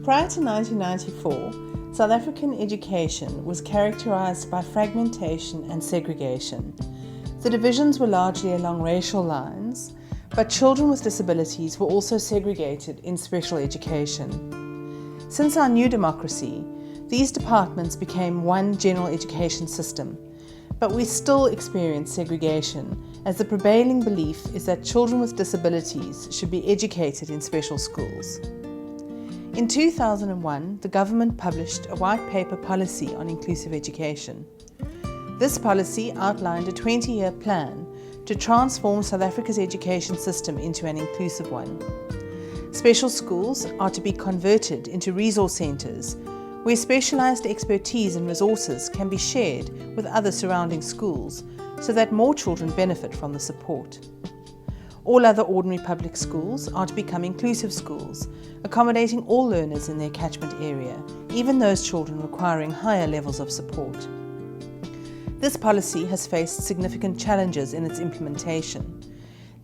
Prior to 1994, South African education was characterized by fragmentation and segregation. The divisions were largely along racial lines, but children with disabilities were also segregated in special education. Since our new democracy, these departments became one general education system, but we still experience segregation, as the prevailing belief is that children with disabilities should be educated in special schools. In 2001, the government published a white paper policy on inclusive education. This policy outlined a 20-year plan to transform South Africa's education system into an inclusive one. Special schools are to be converted into resource centres, where specialised expertise and resources can be shared with other surrounding schools so that more children benefit from the support. All other ordinary public schools are to become inclusive schools, accommodating all learners in their catchment area, even those children requiring higher levels of support. This policy has faced significant challenges in its implementation.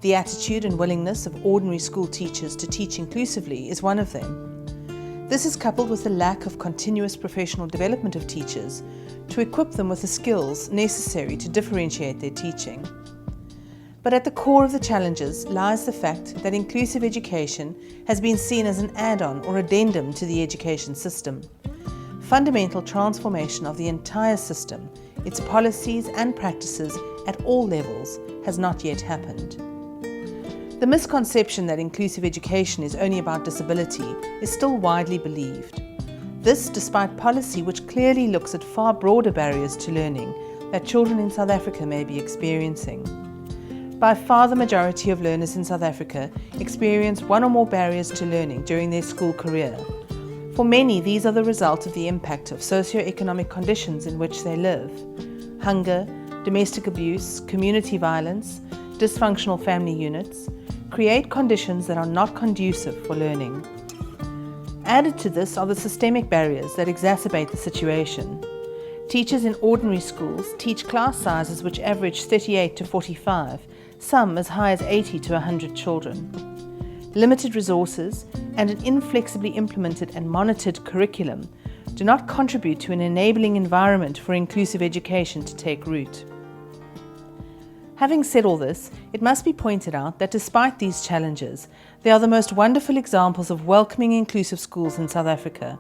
The attitude and willingness of ordinary school teachers to teach inclusively is one of them. This is coupled with the lack of continuous professional development of teachers to equip them with the skills necessary to differentiate their teaching. But at the core of the challenges lies the fact that inclusive education has been seen as an add-on or addendum to the education system. Fundamental transformation of the entire system, its policies and practices at all levels, has not yet happened. The misconception that inclusive education is only about disability is still widely believed. This despite policy which clearly looks at far broader barriers to learning that children in South Africa may be experiencing. By far the majority of learners in South Africa experience one or more barriers to learning during their school career. For many, these are the result of the impact of socio-economic conditions in which they live. Hunger, domestic abuse, community violence, dysfunctional family units create conditions that are not conducive for learning. Added to this are the systemic barriers that exacerbate the situation. Teachers in ordinary schools teach class sizes which average 38 to 45, some as high as 80 to 100 children. Limited resources and an inflexibly implemented and monitored curriculum do not contribute to an enabling environment for inclusive education to take root. Having said all this, it must be pointed out that despite these challenges, they are the most wonderful examples of welcoming inclusive schools in South Africa.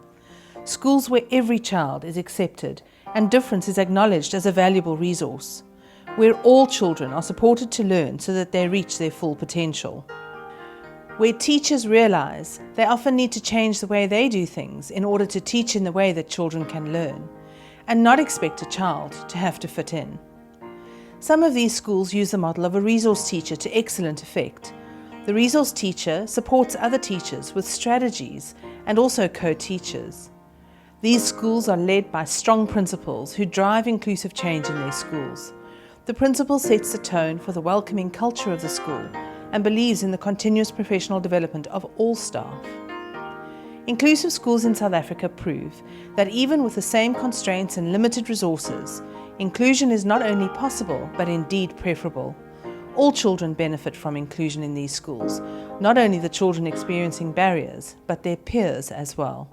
Schools where every child is accepted and difference is acknowledged as a valuable resource, where all children are supported to learn so that they reach their full potential, where teachers realize they often need to change the way they do things in order to teach in the way that children can learn, and not expect a child to have to fit in. Some of these schools use the model of a resource teacher to excellent effect. The resource teacher supports other teachers with strategies and also co-teachers. These schools are led by strong principals who drive inclusive change in their schools. The principal sets the tone for the welcoming culture of the school and believes in the continuous professional development of all staff. Inclusive schools in South Africa prove that even with the same constraints and limited resources, inclusion is not only possible, but indeed preferable. All children benefit from inclusion in these schools, not only the children experiencing barriers, but their peers as well.